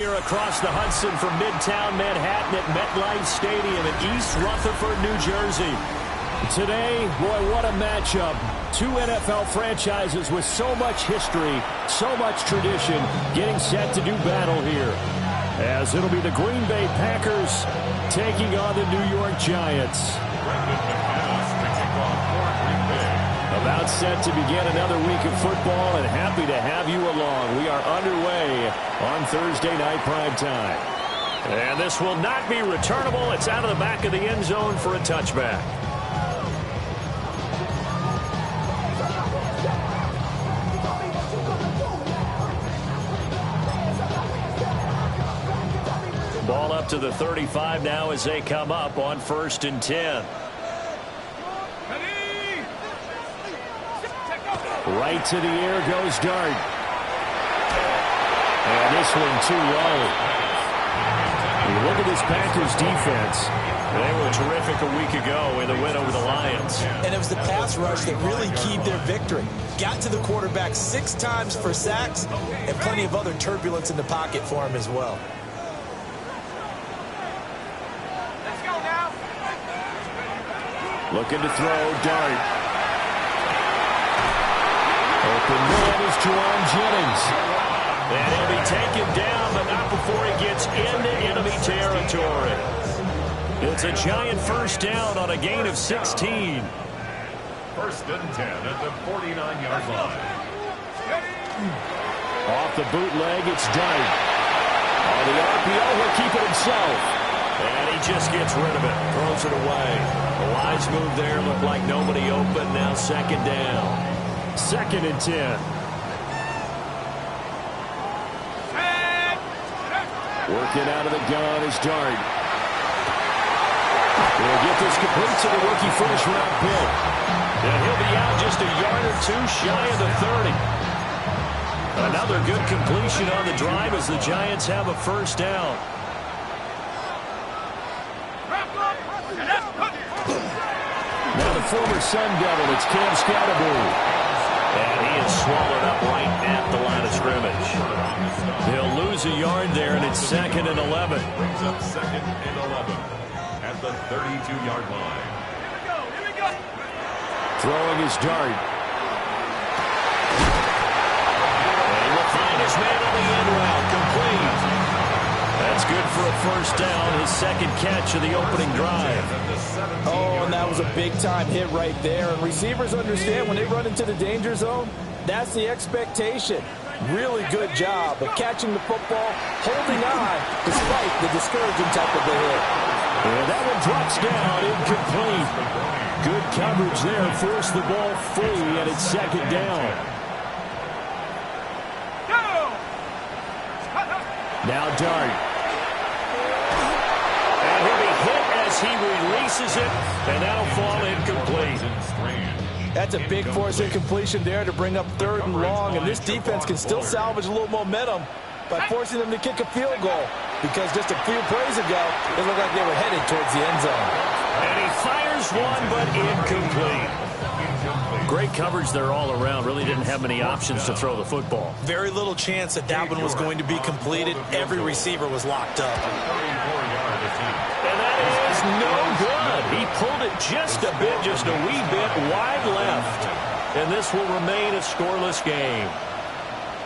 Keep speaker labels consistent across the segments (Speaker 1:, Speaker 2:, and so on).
Speaker 1: Here across the Hudson from Midtown Manhattan at MetLife Stadium in East Rutherford, New Jersey. Today, boy, what a matchup. Two NFL franchises with so much history, so much tradition, getting set to do battle here. As it'll be the Green Bay Packers taking on the New York Giants. About set to begin another week of football, and happy to have you along. We are underway on Thursday night primetime. And this will not be returnable. It's out of the back of the end zone for a touchback. Ball up to the 35 now as they come up on 1st and 10. Right to the air goes Dart. And this one too low. You look at this Packers defense. They were terrific a week ago in the win over the Lions.
Speaker 2: And it was the pass rush that really keyed their victory. Got to the quarterback 6 times for sacks and plenty of other turbulence in the pocket for him as well.
Speaker 3: Let's go now.
Speaker 1: Looking to throw, Dart. Open man is Jerome Jennings. And he'll be taken down, but not before he gets into enemy territory. It's a Giant first down on a gain of 16.
Speaker 4: 1st and 10 at the 49-yard line.
Speaker 1: Off the bootleg, it's Dart. On the RPO, he'll keep it himself. And he just gets rid of it, throws it away. A wise move there, looked like nobody open, now 2nd down. 2nd and 10. Working out of the gun is Dart. He'll get this complete to the rookie first-round pick. And he'll be out just a yard or two shy of the 30. Another good completion on the drive as the Giants have a first down. Now the former Sun Devil, it's Cam Scatterbury. And he is swallowed up right at the line of scrimmage. He'll lose a yard there, and it's 2nd and 11.
Speaker 4: Brings up 2nd and 11 at the 32-yard line.
Speaker 3: Here we go.
Speaker 1: Throwing his Dart. And he will find his man on the end route, complete. That's good for a first down, his 2nd catch of the opening drive.
Speaker 2: Oh, and that was a big-time hit right there. And receivers understand when they run into the danger zone, that's the expectation. Really good job of catching the football, holding on, despite the discouraging type of the hit.
Speaker 1: And that one drops down, incomplete. Good coverage there, forced the ball free, and it's 2nd down. Now Dart. And he'll be hit as he releases it, and that'll fall incomplete.
Speaker 2: That's a big force incompletion there to bring up 3rd and long, and this defense can still salvage a little momentum by forcing them to kick a field goal, because just a few plays ago, it looked like they were headed towards the end zone.
Speaker 1: And he fires one, but incomplete. Great coverage there all around. Really didn't have many options to throw the football.
Speaker 2: Very little chance that that one was going to be completed. Every receiver was locked up.
Speaker 1: And that is no good. He pulled it just a bit, just a wee bit wide left. And this will remain a scoreless game.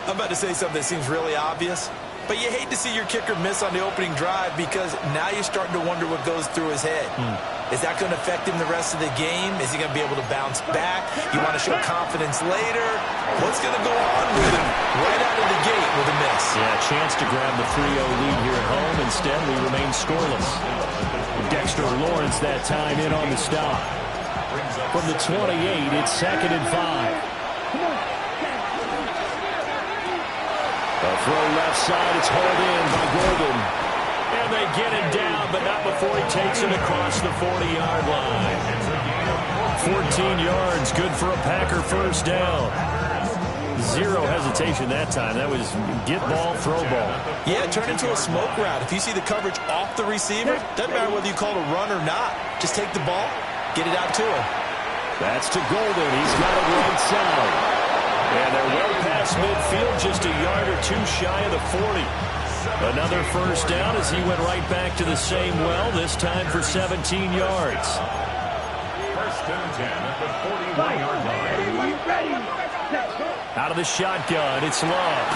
Speaker 2: I'm about to say something that seems really obvious, but you hate to see your kicker miss on the opening drive because now you're starting to wonder what goes through his head. Is that going to affect him the rest of the game? Is he going to be able to bounce back? You want to show confidence later? What's going to go on with him right out of the gate with a miss?
Speaker 1: Yeah, chance to grab the 3-0 lead here at home. Instead, we remain scoreless. Dexter Lawrence that time in on the stop. From the 28, it's 2nd and 5. A throw left side, it's hauled in by Golden. And they get him down, but not before he takes it across the 40-yard line. 14 yards, good for a Packer first down. Zero hesitation that time. That was get ball, throw ball.
Speaker 2: Yeah, turn into a smoke route. If you see the coverage off the receiver, doesn't matter whether you call it a run or not. Just take the ball, get it out to him.
Speaker 1: That's to Golden. He's got it right side. And they're well past midfield, just a yard or two shy of the 40. Another first down as he went right back to the same well, this time for 17 yards.
Speaker 4: First and 10 at the 41-yard line.
Speaker 1: Out of the shotgun, it's Love.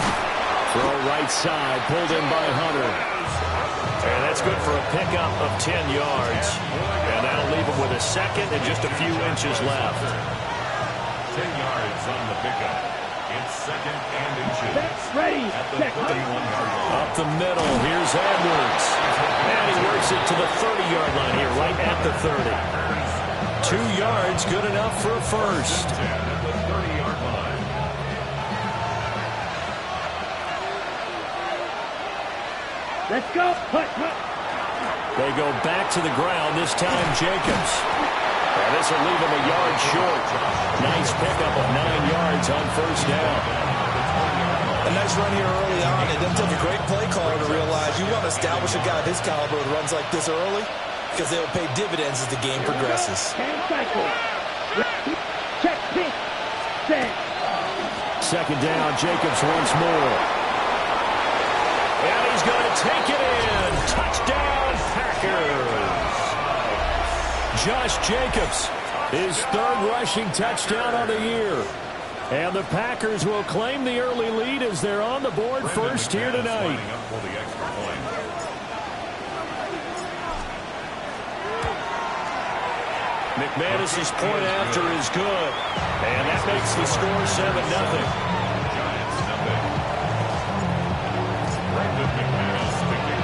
Speaker 1: Throw right side, pulled in by Hunter. And that's good for a pickup of 10 yards. And that'll leave him with a second and just a few inches left.
Speaker 4: 10 yards on the pickup. It's second and inches.
Speaker 3: Ready.
Speaker 4: At the 31-yard line.
Speaker 1: Up the middle, here's Edwards. And he works it to the 30-yard line here, right at the 30. 2 yards, good enough for a first.
Speaker 4: 10 at the 30-yard line.
Speaker 3: Let's go.
Speaker 1: They go back to the ground, this time Jacobs. And this will leave him a yard short. Nice pickup of 9 yards on first down.
Speaker 2: A nice run here early on. It doesn't take a great play caller to realize you want to establish a guy of his caliber with runs like this early because they will pay dividends as the game progresses.
Speaker 1: Second down, Jacobs once more. And he's going to take it in. Touchdown, Packers. Josh Jacobs, his third rushing touchdown on the year. And the Packers will claim the early lead as they're on the board first here tonight. McManus's point after is good. And that makes the score 7-0.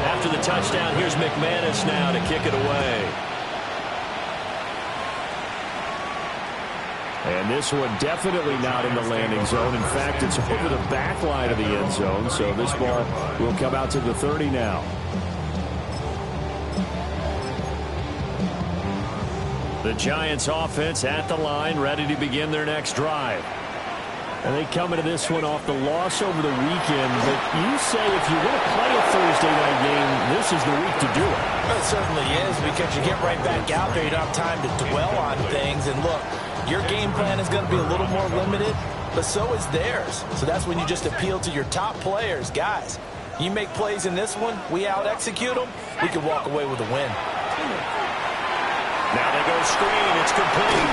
Speaker 1: After the touchdown, here's McManus now to kick it away. And this one definitely not in the landing zone. In fact, it's over the back line of the end zone, so this ball will come out to the 30 now. The Giants offense at the line, ready to begin their next drive. And they come into this one off the loss over the weekend. But you say if you want to play a Thursday night game, this is the week to do it.
Speaker 2: Well, it certainly is, because you get right back out there. You don't have time to dwell on things. And look, your game plan is going to be a little more limited, but so is theirs. So that's when you just appeal to your top players. Guys, you make plays in this one, we out-execute them, we can walk away with a win.
Speaker 1: Now they go screen. It's complete.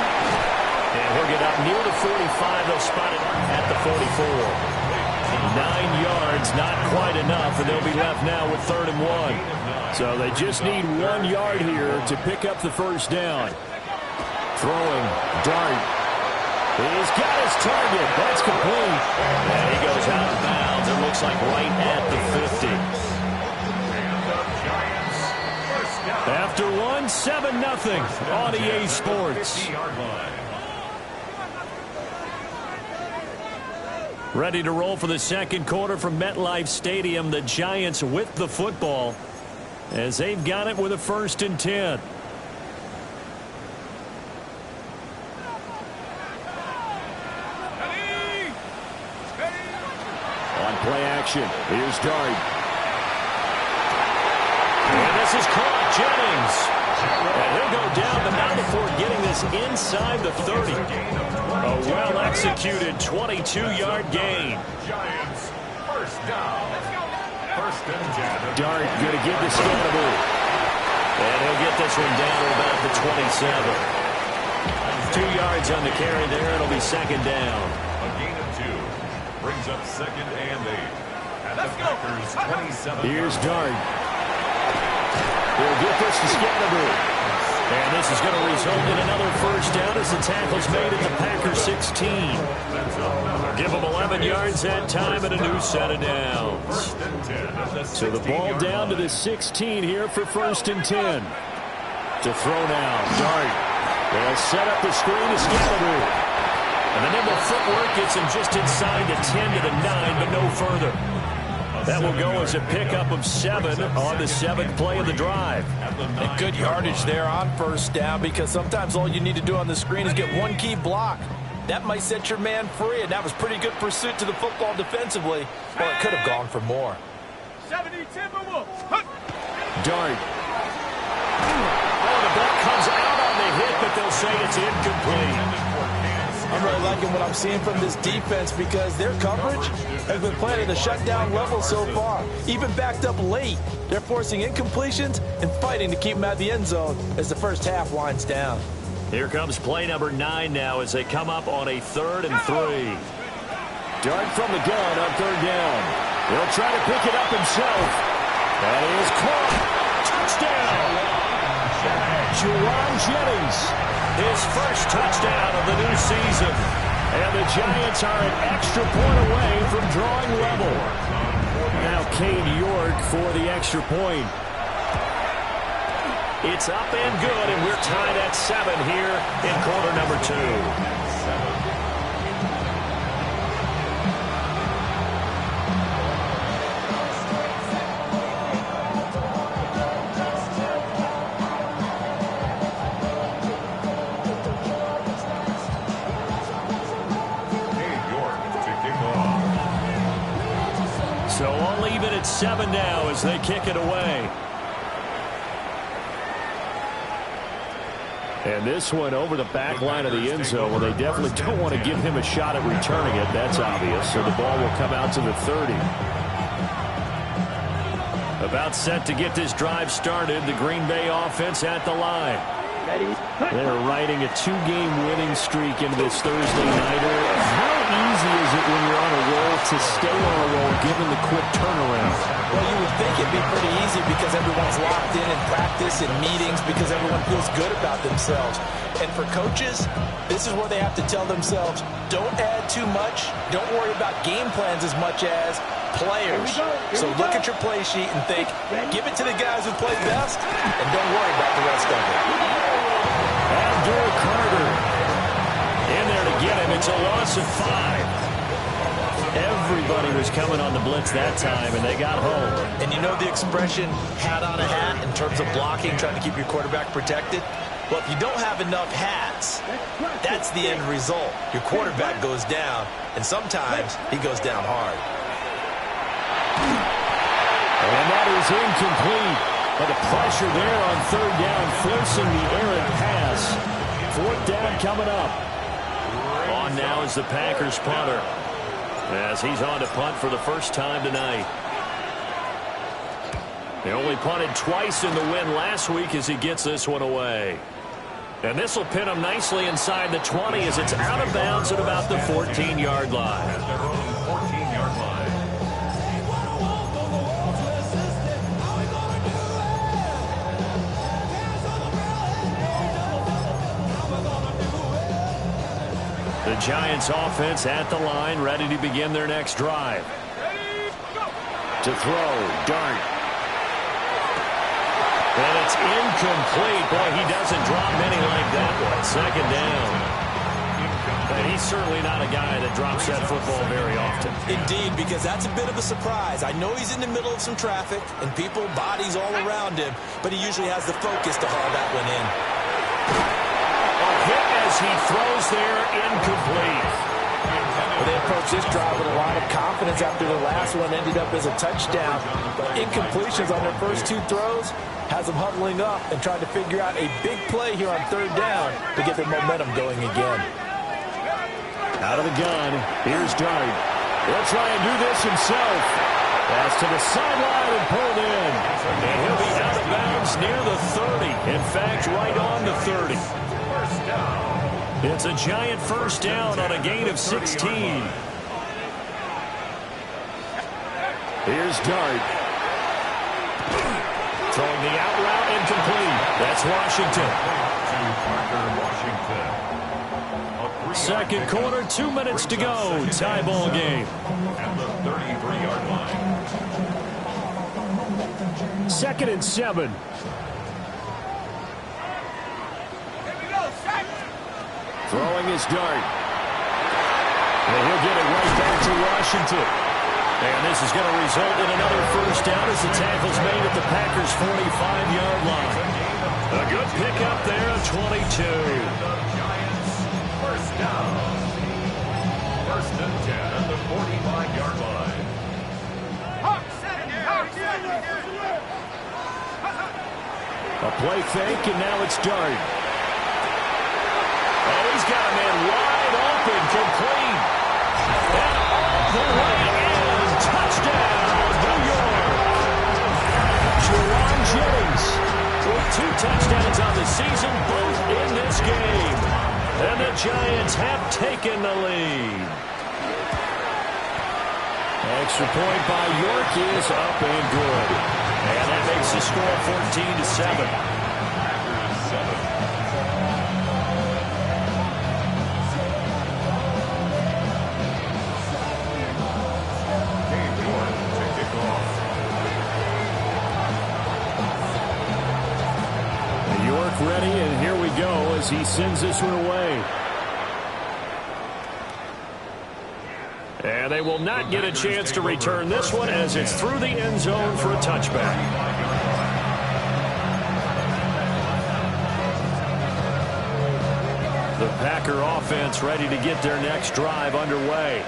Speaker 1: And he'll get up near the 45. They'll spot it at the 44. 9 yards, not quite enough, and they'll be left now with 3rd and 1. So they just need 1 yard here to pick up the first down. Throwing, Dart. He's got his target. That's complete. And he goes out of bounds. It looks like right at the 50. After one, 7-0 on EA Sports. Ready to roll for the second quarter from MetLife Stadium. The Giants with the football as they've got it with a 1st and 10. On play action, here's Dart. And this is caught. Jennings. And he'll go down, but not before getting this inside the 30. A well-executed 22-yard gain.
Speaker 4: Giants, first down. First and 10.
Speaker 1: Dart going to give the Scannable. And he'll get this one down to about the 27. 2 yards on the carry there. It'll be second down.
Speaker 4: A gain of 2. Brings up second and 8. At the Packers' 27.
Speaker 1: Here's Dart. He'll get this to Scannable. And this is going to result in another first down as the tackle's made at the Packers 16. Give them 11 yards that time and a new set of downs. So the ball down to the 16 here for 1st and 10. To throw now, Dart. They'll set up the screen to Scannable. And the nimble footwork gets him just inside the 10 to the 9, but no further. That will go as a pickup of 7 on the 7th play of the drive.
Speaker 2: And good yardage there on first down, because sometimes all you need to do on the screen is get one key block. That might set your man free, and that was pretty good pursuit to the football defensively. Well, it could have gone for more.
Speaker 3: 70 Timberwolves.
Speaker 1: Dart. Oh, the ball comes out on the hit, but they'll say it's incomplete.
Speaker 2: I'm really liking what I'm seeing from this defense because their coverage has been playing at a shutdown level so far. Even backed up late, they're forcing incompletions and fighting to keep them out of the end zone as the first half winds down.
Speaker 1: Here comes play number 9 now as they come up on a 3rd and 3. Dart from the gun on 3rd down. He'll try to pick it up himself. That is caught. Touchdown. Juwan Jennings, his first touchdown of the new season. And the Giants are an extra point away from drawing level. Now Cade York for the extra point. It's up and good, and we're tied at 7 here in quarter number 2. So I'll leave it at 7 now as they kick it away. And this one over the back line of the end zone. Well, they definitely don't want to give him a shot at returning it. That's obvious. So the ball will come out to the 30. About set to get this drive started. The Green Bay offense at the line. They're riding a 2-game winning streak into this Thursday nighter. How easy is it when you're on a roll to stay on a roll given the quick turnaround?
Speaker 2: Well, you would think it'd be pretty easy because everyone's locked in practice and meetings because everyone feels good about themselves. And for coaches, this is where they have to tell themselves, don't add too much. Don't worry about game plans as much as players. So look at your play sheet and think, give it to the guys who play best and don't worry about the rest of it.
Speaker 1: Abdul Carter in there to get him. It's a loss of 5. Everybody was coming on the blitz that time, and they got home.
Speaker 2: And you know the expression, hat on a hat, in terms of blocking, trying to keep your quarterback protected? Well, if you don't have enough hats, that's the end result. Your quarterback goes down, and sometimes he goes down hard.
Speaker 1: And that is incomplete. But the pressure there on 3rd down, forcing the errant pass. 4th down coming up. On now is the Packers punter, as he's on to punt for the first time tonight. They only punted twice in the win last week as he gets this one away. And this will pin him nicely inside the 20 as it's out of bounds at about the 14-yard line.
Speaker 4: At their own 14-yard line.
Speaker 1: The Giants offense at the line, ready to begin their next drive. To throw, Dart. And it's incomplete. Boy, he doesn't drop many like that one. 2nd down. And he's certainly not a guy that drops that football very often.
Speaker 2: Indeed, because that's a bit of a surprise. I know he's in the middle of some traffic and people, bodies all around him, but he usually has the focus to haul that one in.
Speaker 1: Hit as he throws there, incomplete.
Speaker 2: Well, they approached this drive with a lot of confidence after the last one ended up as a touchdown. But incompletions on their first 2 throws has them huddling up and trying to figure out a big play here on 3rd down to get their momentum going again.
Speaker 1: Out of the gun, here's Dart. He'll try and do this himself. Pass to the sideline and pulled in. And he'll be out of bounds near the 30. In fact, right on the 30. It's a Giant first down on a gain of 16. Here's Dart. Throwing the out route incomplete. That's Washington. Second quarter, 2 minutes to go. Tie ball game.
Speaker 4: At the 33-yard line.
Speaker 1: 2nd and 7. Throwing his Dart. And he'll get it right back to Washington. And this is going to result in another first down as the tackle's made at the Packers' 45-yard line. A good pickup there of 22.
Speaker 4: First down. 1st and 10 at the 45-yard line.
Speaker 1: A play fake, and now it's Dart. Oh, he's got a man wide open Incomplete. And all the way in. Touchdown, New York. Jerron Jennings with 2 touchdowns on the season, both in this game. And the Giants have taken the lead. Extra point by York is up and good. And that makes the score 14-7. York ready, and here we go as he sends this one away. And they will not get a chance to return this one as it's through the end zone for a touchback. The Packer offense ready to get their next drive underway.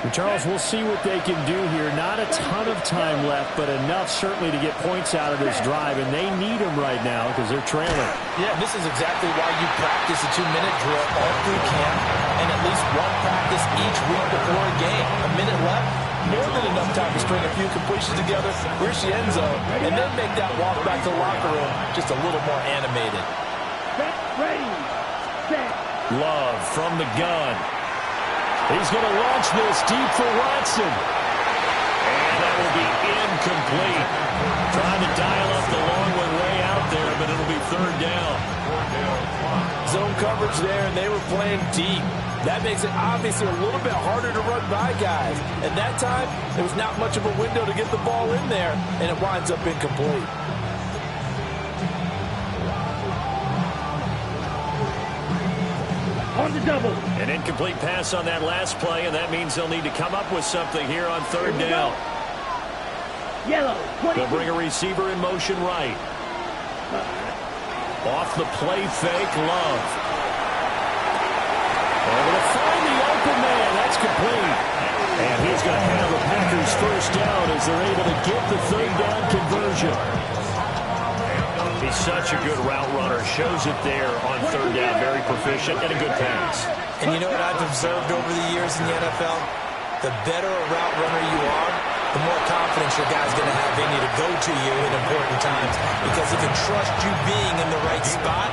Speaker 1: And Charles, we'll see what they can do here. Not a ton of time left, but enough certainly to get points out of this drive, and they need them right now because they're trailing.
Speaker 2: Yeah, this is exactly why you practice a 2-minute drill all through camp and at least one practice each week before a game. A minute left, more than enough time to string a few completions together, reach the end zone, and then make that walk back to the locker room just a little more animated.
Speaker 3: Ready, set.
Speaker 1: Love from the gun. He's going to launch this deep for Watson. And that will be incomplete. Trying to dial up the long one way out there, but it'll be third down.
Speaker 2: Zone coverage there, and they were playing deep. That makes it obviously a little bit harder to run by guys. And that time, there was not much of a window to get the ball in there, and it winds up incomplete.
Speaker 3: On the double.
Speaker 1: An incomplete pass on that last play, and that means they'll need to come up with something here on third down.
Speaker 3: Yellow.
Speaker 1: They'll bring a receiver in motion right. Off the play fake, Love. Able to find the open man. That's complete. And he's going to have the Packers first down as they're able to get the third down conversion. He's such a good route runner. Shows it there on third down. Very proficient and a good pass.
Speaker 2: And you know what I've observed over the years in the NFL? The better a route runner you are, the more confidence your guy's going to have in you to go to you in important times because he can trust you being in the right spot,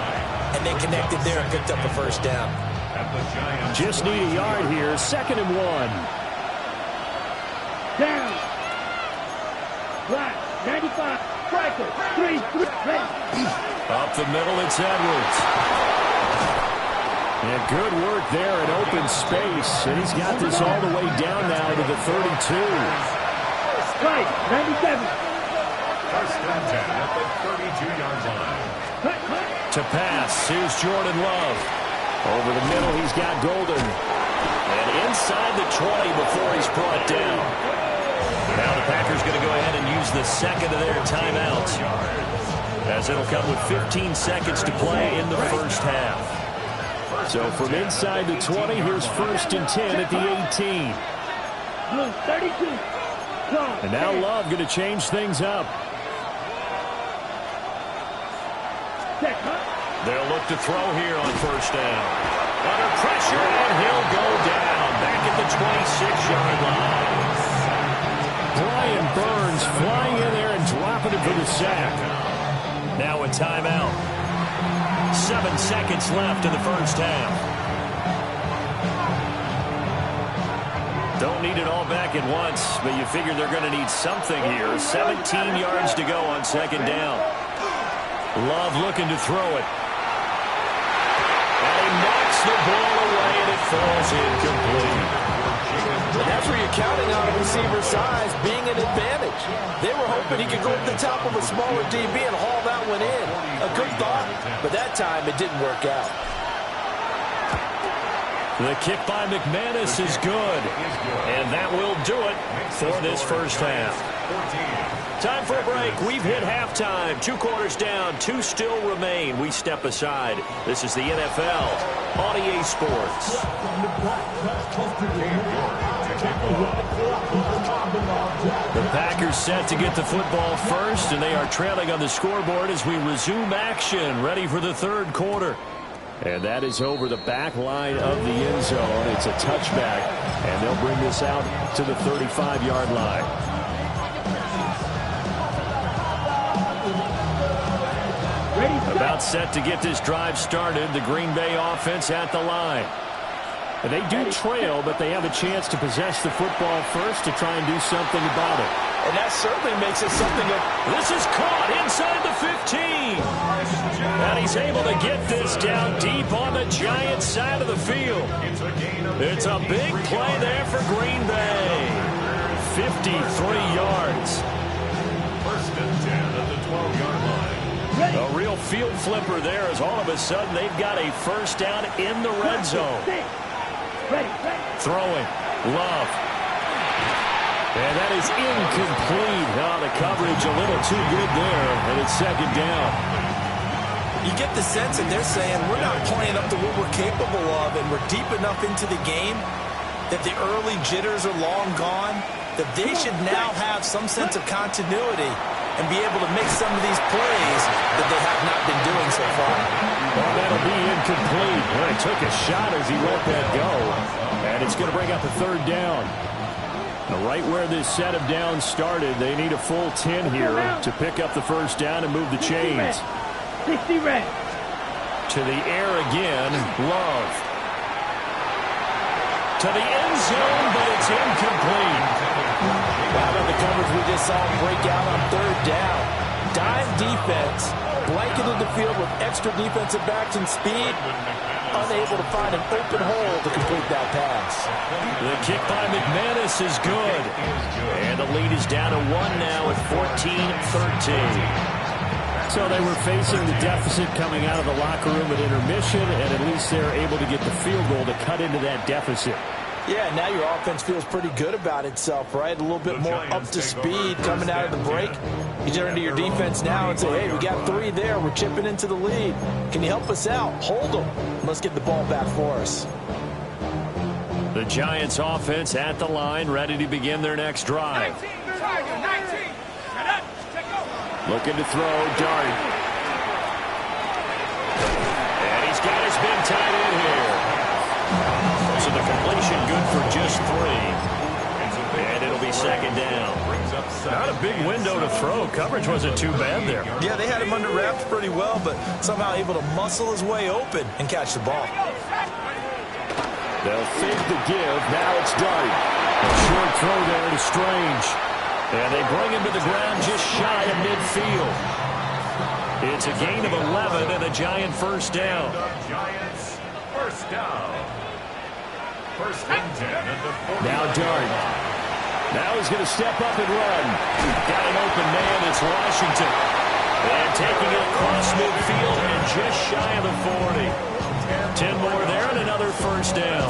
Speaker 2: and they connected there and picked up a first down.
Speaker 1: Just need a yard here. 2nd and 1.
Speaker 3: Down. Right. 95. Striker. 3. Ready.
Speaker 1: Up the middle, it's Edwards. And good work there in open space. And he's got this all the way down now to the 32.
Speaker 3: Right. 97.
Speaker 4: First and 10 at the 32-yard line.
Speaker 1: To pass, here's Jordan Love. Over the middle, he's got Golden. And inside the 20 before he's brought down. Now the Packers going to go ahead and use the second of their timeouts, as it'll come with 15 seconds to play in the first half. So from inside the 20, here's 1st and 10 at the 18.
Speaker 3: Blue 32.
Speaker 1: And now Love going to change things up. They'll look to throw here on first down. Under pressure, and he'll go down back at the 26-yard line. Brian Burns flying in there and dropping it for the sack. Now a timeout. 7 seconds left in the first half. Don't need it all back at once, but you figure they're going to need something here. 17 yards to go on 2nd down. Love looking to throw it. And he knocks the ball away, and it falls incomplete.
Speaker 2: And that's where you're counting on a receiver's size being an advantage. They were hoping he could go to the top of a smaller DB and haul that one in. A good thought, but that time it didn't work out.
Speaker 1: The kick by McManus is good, and that will do it for this first half. Time for a break. We've hit halftime. 2 quarters down, 2 still remain. We step aside. This is the NFL on EA Sports. The Packers set to get the football first, and they are trailing on the scoreboard as we resume action, ready for the third quarter. And that is over the back line of the end zone. It's a touchback, and they'll bring this out to the 35-yard line. About set to get this drive started. The Green Bay offense at the line. They do trail, but they have a chance to possess the football first to try and do something about it.
Speaker 2: And that certainly makes it something of...
Speaker 1: This is caught inside the 15. And he's able to get this down deep on the Giants side of the field. It's a big play there for Green Bay. 53 yards.
Speaker 4: First and 10 at the 12-yard line.
Speaker 1: A real field flipper there as all of a sudden they've got a first down in the red zone. Throwing. Love. And that is incomplete. The coverage a little too good there, and it's second down.
Speaker 2: You get the sense that they're saying we're not playing up to what we're capable of, and we're deep enough into the game that the early jitters are long gone, that they should now have some sense of continuity and be able to make some of these plays that they have not been doing so far.
Speaker 1: Well, that'll be incomplete. Well, he took a shot as he let that go, and it's going to bring up a third down. Now, right where this set of downs started, they need a full 10 here to pick up the first down and move the chains.
Speaker 3: 60 red.
Speaker 1: To the air again, Love. To the end zone, but it's incomplete.
Speaker 2: How about the coverage we just saw break out on third down? Dime defense, blanketed the field with extra defensive backs and speed, unable to find an open hole to complete that pass.
Speaker 1: The kick by McManus is good. And the lead is down to 1 now at 14-13. So they were facing the deficit coming out of the locker room at intermission, and at least they're able to get the field goal to cut into that deficit.
Speaker 2: Yeah, now your offense feels pretty good about itself, right? A little bit more up to speed coming out of the break. You turn to your defense now and say, hey, we got 3 there. We're chipping into the lead. Can you help us out? Hold them. Let's get the ball back for us.
Speaker 1: The Giants offense at the line, ready to begin their next drive.
Speaker 3: 19.
Speaker 1: Looking to throw, Dart. And he's got his men tied in here. So the completion good for just 3. And it'll be second down. Not a big window to throw. Coverage wasn't too bad there.
Speaker 2: Yeah, they had him under wraps pretty well, but somehow able to muscle his way open and catch the ball.
Speaker 1: They'll fake the give. Now it's Dart. A short throw there to Strange. And they bring him to the ground just shy of midfield. It's a gain of 11 and a Giant first down.
Speaker 4: Giants first down. First and 10 at the 40.
Speaker 1: Now Dart. Now he's going to step up and run. Got an open man. It's Washington. And taking it across midfield and just shy of the 40. 10 more there and another first down.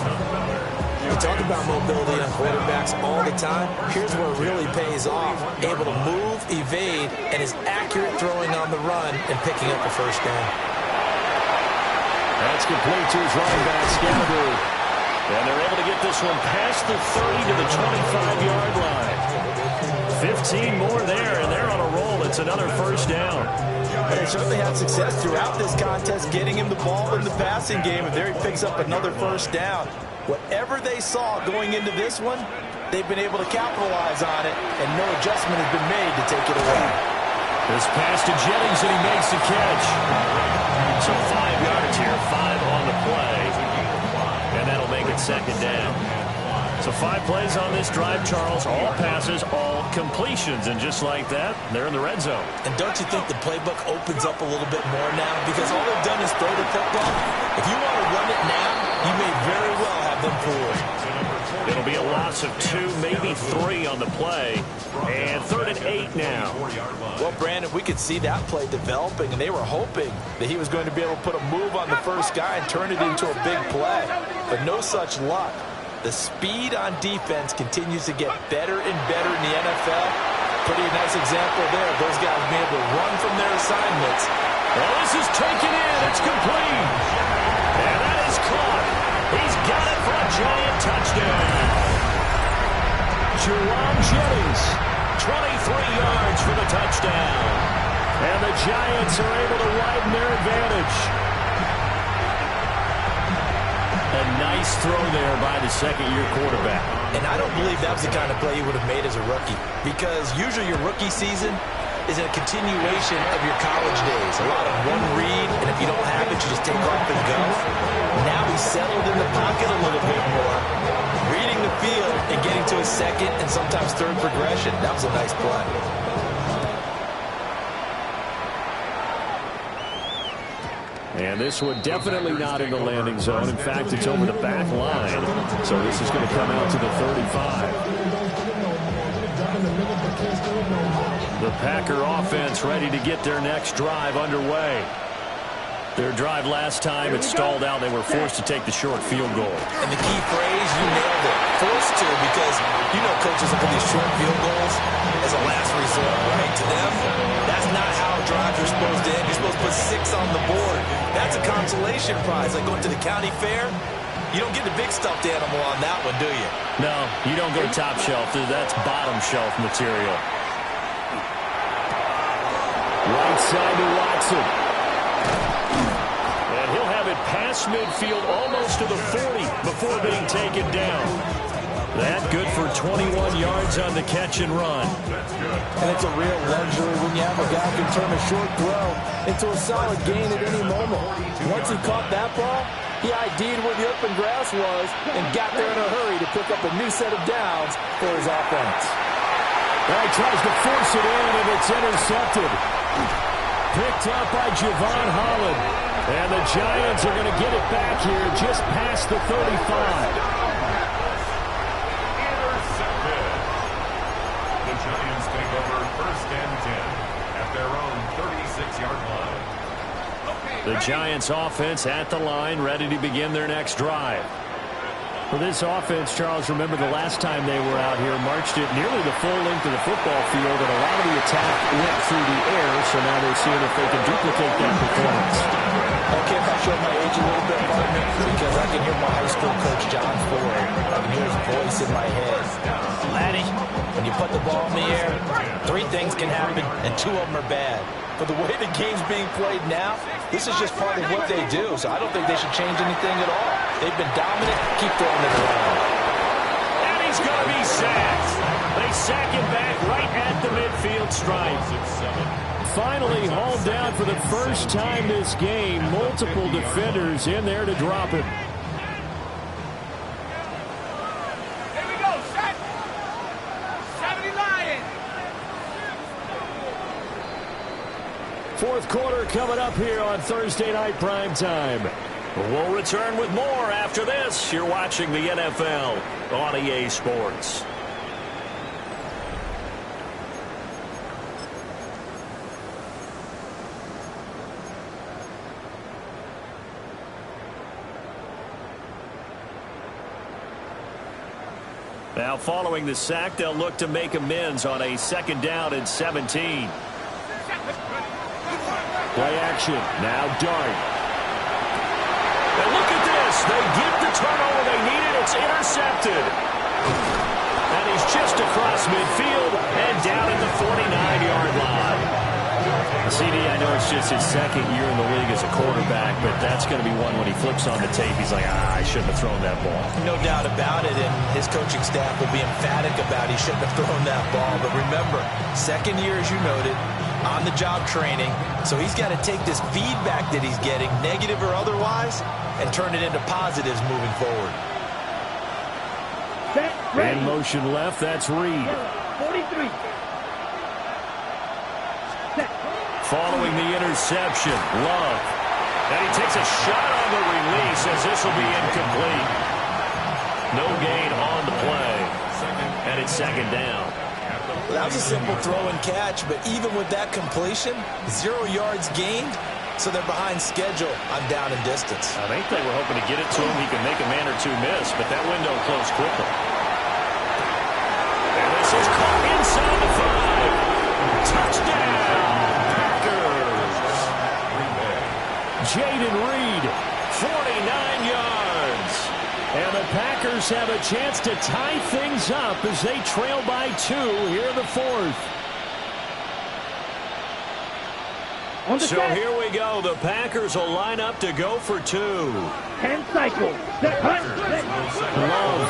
Speaker 2: We talk about mobility on quarterbacks all the time. Here's where it really pays off. Able to move, evade, and is accurate throwing on the run and picking up a first down.
Speaker 1: That's complete to his running back, Scalaboo. And they're able to get this one past the 30 to the 25-yard line. 15 more there, and they're on a roll. It's another first down.
Speaker 2: They certainly had success throughout this contest getting him the ball in the passing game, and there he picks up another first down. Whatever they saw going into this one, they've been able to capitalize on it, and no adjustment has been made to take it away.
Speaker 1: This pass to Jennings, and he makes the catch. So 5 yards here, 5 on the play, and that'll make it second down. So 5 plays on this drive, Charles. All passes, all completions, and just like that, they're in the red zone.
Speaker 2: And don't you think the playbook opens up a little bit more now? Because all they've done is throw the football. If you want to run it now, you may very well have them fooled.
Speaker 1: It'll be a loss of 2, maybe 3 on the play. And 3rd and 8 now.
Speaker 2: Well, Brandon, we could see that play developing, and they were hoping that he was going to be able to put a move on the first guy and turn it into a big play. But no such luck. The speed on defense continues to get better and better in the NFL. Pretty nice example there. Those guys being able to run from their assignments.
Speaker 1: Well, this is taken in. It's complete. And that is caught. He's got it for a Giant touchdown. Jerron Jennings, 23 yards for the touchdown. And the Giants are able to widen their advantage. Nice throw there by the second-year quarterback.
Speaker 2: And I don't believe that was the kind of play he would have made as a rookie, because usually your rookie season is a continuation of your college days. A lot of one read, and if you don't have it, you just take off and go. Now he's settled in the pocket a little bit more, reading the field and getting to his second and sometimes third progression. That was a nice play.
Speaker 1: And this one definitely not in the landing zone. In fact, it's over the back line. So this is going to come out to the 35. The Packer offense ready to get their next drive underway. Their drive last time, it stalled out. They were forced to take the short field goal.
Speaker 2: And the key phrase, you nailed it. Forced to, because you know coaches look at these short field goals as a last resort, right? To them, that's not how drives are supposed to end. You're supposed to put 6 on the board. That's a consolation prize. Like going to the county fair, you don't get the big stuffed animal on that one, do you?
Speaker 1: No, you don't go top shelf. That's bottom shelf material. Right side to Watson. And he'll have it past midfield almost to the 40 before being taken down. That good for 21 yards on the catch and run.
Speaker 2: And it's a real luxury when you have a guy who can turn a short throw into a solid gain at any moment. Once he caught that ball, he ID'd where the open grass was and got there in a hurry to pick up a new set of downs for his offense.
Speaker 1: He tries to force it in, and it's intercepted. Picked up by Javon Holland. And the Giants are going to get it back here just past the 35.
Speaker 4: Giants take over 1st and 10 at their own 36-yard line.
Speaker 1: The Giants offense at the line, ready to begin their next drive. For this offense, Charles, remember the last time they were out here, marched it nearly the full length of the football field, and a lot of the attack went through the air, so now they're seeing if they can duplicate that performance.
Speaker 2: Okay, if I show my age a little bit, partner, because I can hear my high school coach, John Ford. I can hear his voice in my head. Laddie, when you put the ball in the air, 3 things can happen, and 2 of them are bad. But the way the game's being played now, this is just part of what they do, so I don't think they should change anything at all. They've been dominant. Keep throwing it around.
Speaker 1: And he's going to be sacked. They sack him back right at the midfield stripe. Finally hauled down for the first time this game. Multiple defenders in there to drop him.
Speaker 5: Here we go, set. 70 Lions.
Speaker 1: Fourth quarter coming up here on Thursday Night Primetime. We'll return with more after this. You're watching the NFL on EA Sports. Now following the sack, they'll look to make amends on a 2nd down and 17. Play action. Now Dart. And look at this. They get the turnover they needed. It's intercepted. And he's just across midfield and down at the 49-yard line. CD, I know it's just his 2nd year in the league as a quarterback, but that's going to be one when he flips on the tape. He's like, I shouldn't have thrown that ball.
Speaker 2: No doubt about it, and his coaching staff will be emphatic about he shouldn't have thrown that ball. But remember, 2nd year, as you noted, on-the-job training, so he's got to take this feedback that he's getting, negative or otherwise, and turn it into positives moving forward.
Speaker 1: In motion left, that's Reed.
Speaker 3: 43.
Speaker 1: Following the interception, Love. And he takes a shot on the release as this will be incomplete. No gain on the play. And it's 2nd down.
Speaker 2: Well, that was a simple throw and catch, but even with that completion, 0 yards gained, so they're behind schedule on down and distance.
Speaker 1: I think they were hoping to get it to him. He could make a man or 2 miss, but that window closed quickly. And this is caught inside the 5. Touchdown, Packers. Jaden Reed, 49 yards. And the Packers have a chance to tie things up as they trail by 2 here in the 4th. So here we go. The Packers will line up to go for 2.
Speaker 3: 10 cycles.
Speaker 1: Love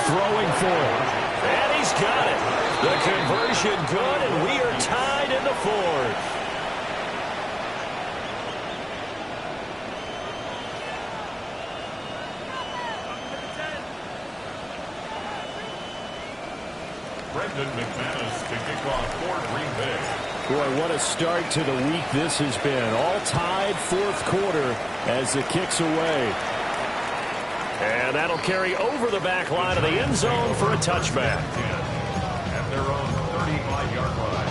Speaker 1: throwing for it. And he's got it. The conversion good, and we are tied in the 4th.
Speaker 4: Brendan McManus to kick off for Green Bay.
Speaker 1: Boy, what a start to the week this has been. All tied 4th quarter as the kick's away. And that'll carry over the back line of the end zone for a touchback.
Speaker 4: At their own 35-yard line.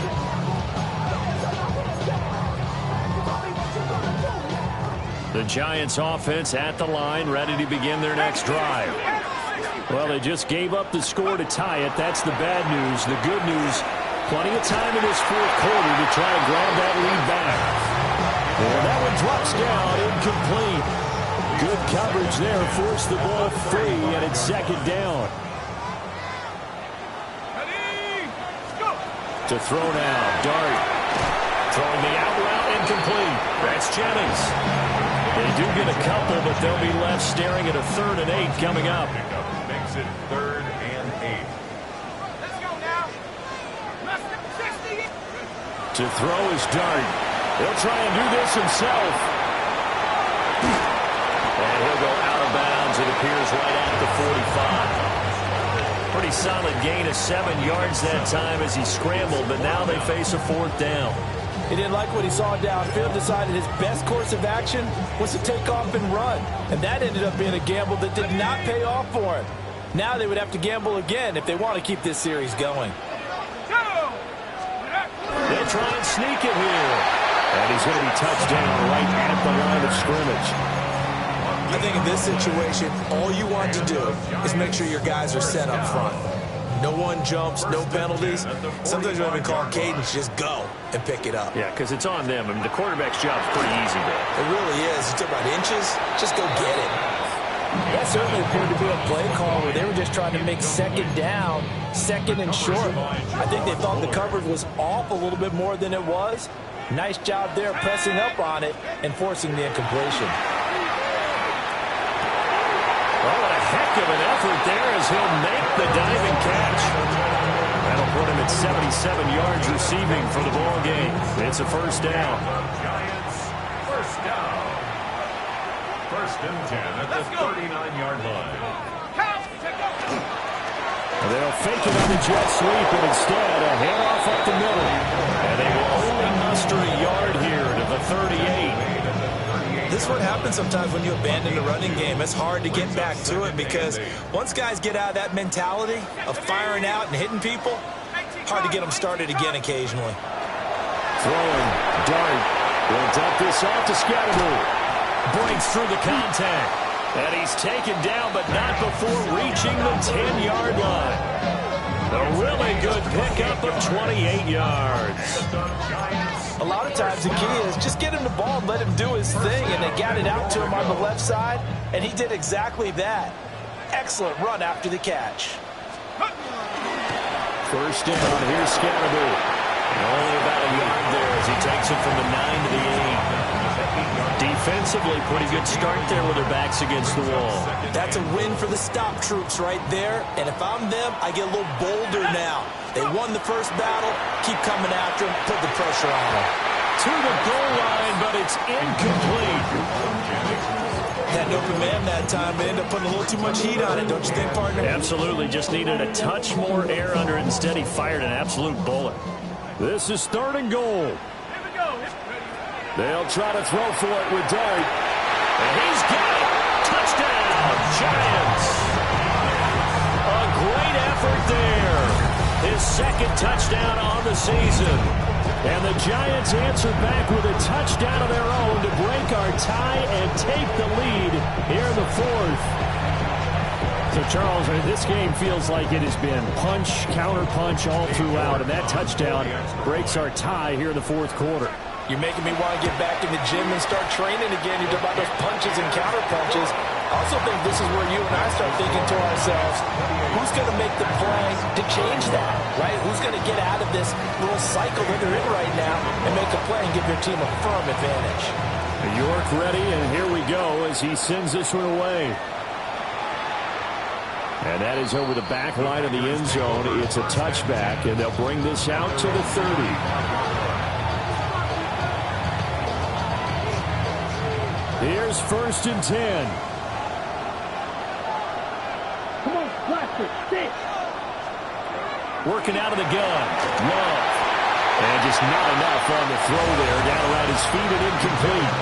Speaker 1: The Giants offense at the line, ready to begin their next drive. Well, they just gave up the score to tie it. That's the bad news. The good news, plenty of time in this 4th quarter to try to grab that lead back. And that one drops down, incomplete. Good coverage there, forced the ball free, and it's 2nd down. To throw now, Dart. Throwing the out route, incomplete. That's Jennings. They do get a couple, but they'll be left staring at a 3rd and 8 coming up.
Speaker 4: Makes it 3rd and 8.
Speaker 5: Let's go now.
Speaker 1: To throw is Dart. He'll try and do this himself. And he'll go out of bounds, it appears, right at the 45. Pretty solid gain of 7 yards that time as he scrambled, but now they face a 4th down.
Speaker 2: He didn't like what he saw downfield, decided his best course of action was to take off and run. And that ended up being a gamble that did not pay off for him. Now they would have to gamble again if they want to keep this series going.
Speaker 1: They'll try and sneak it here. And he's going to be touched down right at the line of scrimmage.
Speaker 2: I think in this situation, all you want to do is make sure your guys are set up front. No one jumps, no penalties. Sometimes you don't even call cadence, just go and pick it up.
Speaker 1: Yeah, because it's on them. I mean, the quarterback's job is pretty easy there.
Speaker 2: It really is. You talk about inches, just go get it. That certainly appeared to be a play call where they were just trying to make 2nd down, 2nd and short. I think they thought the coverage was off a little bit more than it was. Nice job there pressing up on it and forcing the incompletion.
Speaker 1: Oh, what a heck of an effort there as he'll make the diving catch. That'll put him at 77 yards receiving for the ball game. It's a 1st down.
Speaker 4: Giants, 1st down. 1st and 10 at the 39-yard line.
Speaker 1: They'll fake it on the jet sweep, and instead a handoff up the middle. And they will only muster a yard here to the 38.
Speaker 2: This is what happens sometimes when you abandon the running game. It's hard to get back to it because once guys get out of that mentality of firing out and hitting people, hard to get them started again occasionally.
Speaker 1: Throwing, Dart will dump this off to Scatterbury. Breaks through the contact. And he's taken down, but not before reaching the 10-yard line. A really good pickup of 28 yards.
Speaker 2: A lot of times the key is just get him the ball and let him do his thing, and they got it out to him on the left side, and he did exactly that. Excellent run after the catch.
Speaker 1: 1st down, here's Scatterbury. Only about a yard there as he takes it from the 9 to the 8. Defensively, pretty good start there with their backs against the wall.
Speaker 2: That's a win for the stop troops right there, and if I'm them, I get a little bolder now. They won the first battle, keep coming after them, put the pressure on them.
Speaker 1: To the goal line, but it's incomplete.
Speaker 2: Had an open man that time, but ended up putting a little too much heat on it, don't you think, partner?
Speaker 1: Absolutely, just needed a touch more air under it. Instead, he fired an absolute bullet. This is 3rd and goal. They'll try to throw for it with Dart. And he's got it. Touchdown, Giants. A great effort there. His 2nd touchdown on the season. And the Giants answer back with a touchdown of their own to break our tie and take the lead here in the 4th. So, Charles, this game feels like it has been punch, counter-punch all throughout, and that touchdown breaks our tie here in the 4th quarter.
Speaker 2: You're making me want to get back in the gym and start training again. You talk about those punches and counter punches. I also think this is where you and I start thinking to ourselves, who's going to make the play to change that, right? Who's going to get out of this little cycle that they're in right now and make a play and give their team a firm advantage?
Speaker 1: York ready, and here we go as he sends this one away. And that is over the back line of the end zone. It's a touchback, and they'll bring this out to the 30. Here's 1st and 10.
Speaker 3: Come on, Blaster, stay.
Speaker 1: Working out of the gun. Love. And just not enough on the throw there. Down around his feet and incomplete.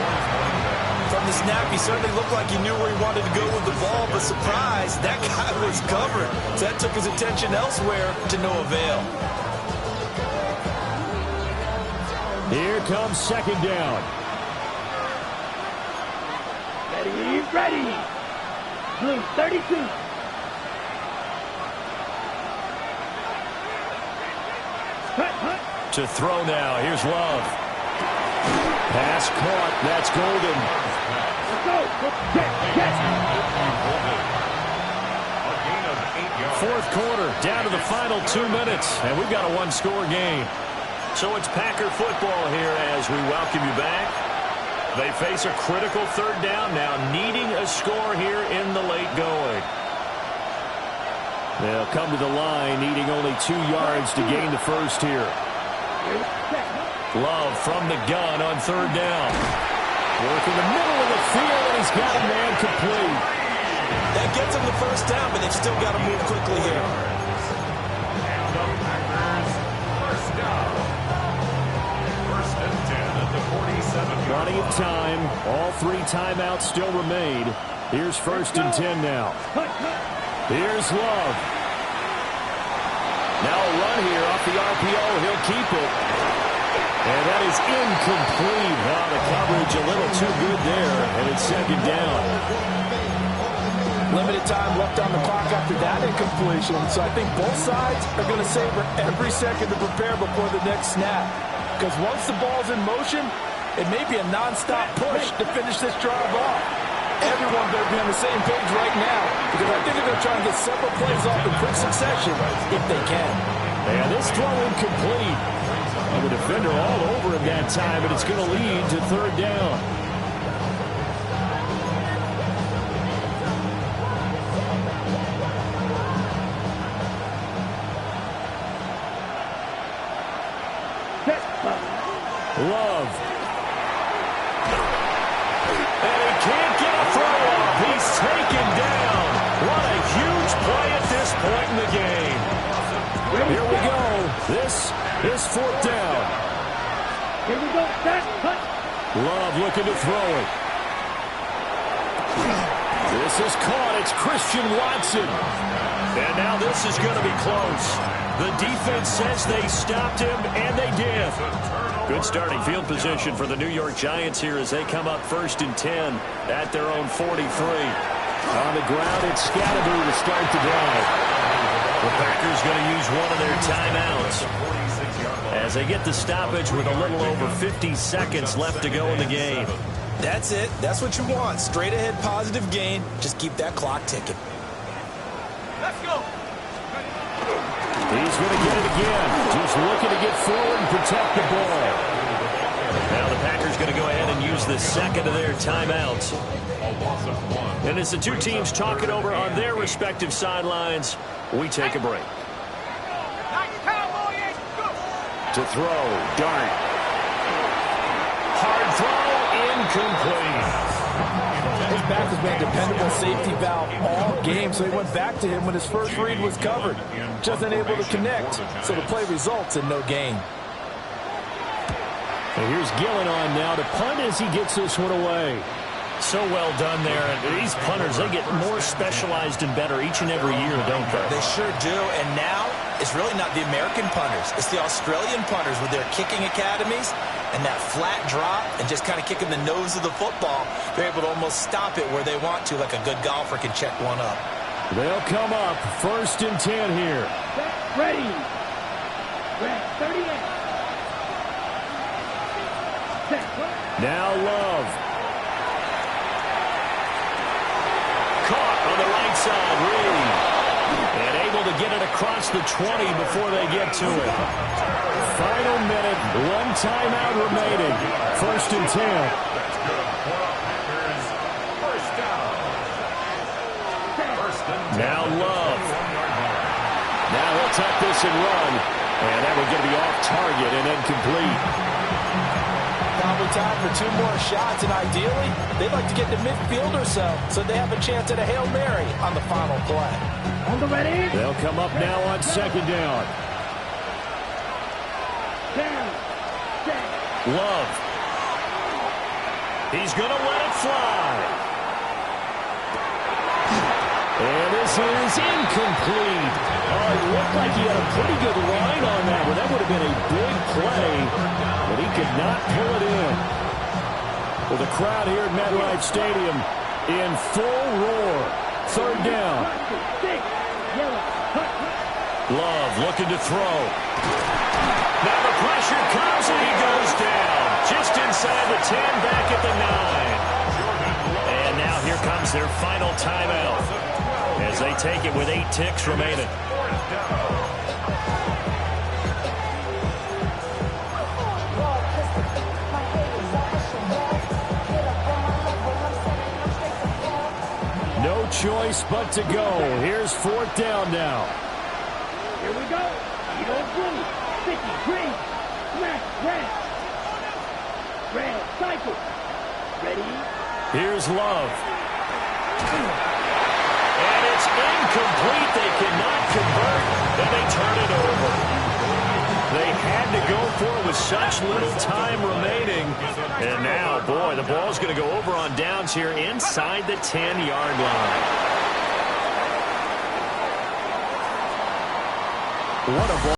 Speaker 2: From the snap, he certainly looked like he knew where he wanted to go with the ball, but surprise, that guy was covered. So that took his attention elsewhere to no avail.
Speaker 1: Here comes 2nd down.
Speaker 3: Ready. Blue, 32. Hut.
Speaker 1: To throw now. Here's Love. Pass caught. That's Golden.
Speaker 3: Let's go. Get.
Speaker 1: 4th quarter, down to the final 2 minutes, and we've got a one-score game. So it's Packer football here as we welcome you back. They face a critical 3rd down now, needing a score here in the late going. They'll come to the line, needing only 2 yards to gain the first here. Love from the gun on 3rd down. Work in the middle of the field, and he's got a man complete.
Speaker 2: That gets him the first down, but they've still got to move quickly here.
Speaker 4: And the Packers, first down. 1st and 10 at the 47-yard line.
Speaker 1: Plenty of time. All 3 timeouts still remain. Here's 1st and 10 now. Here's Love. Now a run here off the RPO. He'll keep it. And that is incomplete. Oh, the coverage a little too good there, and it's 2nd down.
Speaker 2: Limited time left on the clock after that incompletion. So I think both sides are going to savor every second to prepare before the next snap. Because once the ball's in motion, it may be a nonstop push to finish this drive off. Everyone better be on the same page right now, because I think they're going to try and get several plays off in quick succession if they can.
Speaker 1: And this throw incomplete. And the defender all over him that time, and it's going to lead to 3rd down. Love. And he can't get a throw off. He's taken down. What a huge play at this point in the game. Here we go. This is 4th down.
Speaker 3: Here we go. Hut.
Speaker 1: Love looking to throw it. This is caught. It's Christian Watson. And now this is going to be close. The defense says they stopped him, and they did. Good starting field position for the New York Giants here as they come up 1st and 10 at their own 43. On the ground, it's Scatterby to start the drive. The Packers going to use one of their timeouts as they get the stoppage with a little over 50 seconds left to go in the game.
Speaker 2: That's it. That's what you want. Straight ahead positive gain. Just keep that clock ticking.
Speaker 5: Let's go.
Speaker 1: He's going to get it again. Just looking to get forward and protect the ball. Now the Packers going to go ahead and use the 2nd of their timeouts. And as the 2 teams talk it over on their respective sidelines, we take a break. To throw, Dart. Hard throw, incomplete.
Speaker 2: His back has been a dependable safety valve all game, so he went back to him when his first read was covered. Just unable to connect, so the play results in no gain.
Speaker 1: And here's Gillen on now to punt as he gets this one away. So well done there. And these punters, they get more specialized and better each and every year, don't they?
Speaker 2: They sure do. And now it's really not the American punters. It's the Australian punters with their kicking academies and that flat drop and just kind of kicking the nose of the football. They're able to almost stop it where they want to, like a good golfer can check one up.
Speaker 1: They'll come up 1st and 10 here.
Speaker 3: Ready. Red 38.
Speaker 1: Now Love. On the right side, Reed. And able to get it across the 20 before they get to it. Final minute, one timeout remaining. 1st and 10.
Speaker 4: That's good. Packers, first down. First and 10.
Speaker 1: Now Love. Now he'll tuck this and run. And that one's going to be off target and incomplete.
Speaker 2: Probably time for 2 more shots, and ideally, they'd like to get to midfield or so they have a chance at a Hail Mary on the final play.
Speaker 3: On the ready.
Speaker 1: They'll come up now on 2nd down.
Speaker 3: Down. Set.
Speaker 1: Love. He's going to let it fly. And this is incomplete. Oh, it looked like he had a pretty good line on that one. That would have been a big play, but he could not pull it in. Well, the crowd here at MetLife Stadium in full roar. 3rd down. Love looking to throw. Now the pressure comes and he goes down. Just inside the 10, back at the 9. And now here comes their final timeout as they take it with 8 ticks remaining. No choice but to go. Here's 4th down now.
Speaker 3: Here we go. Edo blue. Sticky green. Smash red. Red cycle. Ready.
Speaker 1: Here's Love. And it's incomplete. They cannot convert. Then they turn it over. They had to go for it with such little time remaining. And now, boy, the ball's going to go over on downs here inside the 10-yard line. What a ball.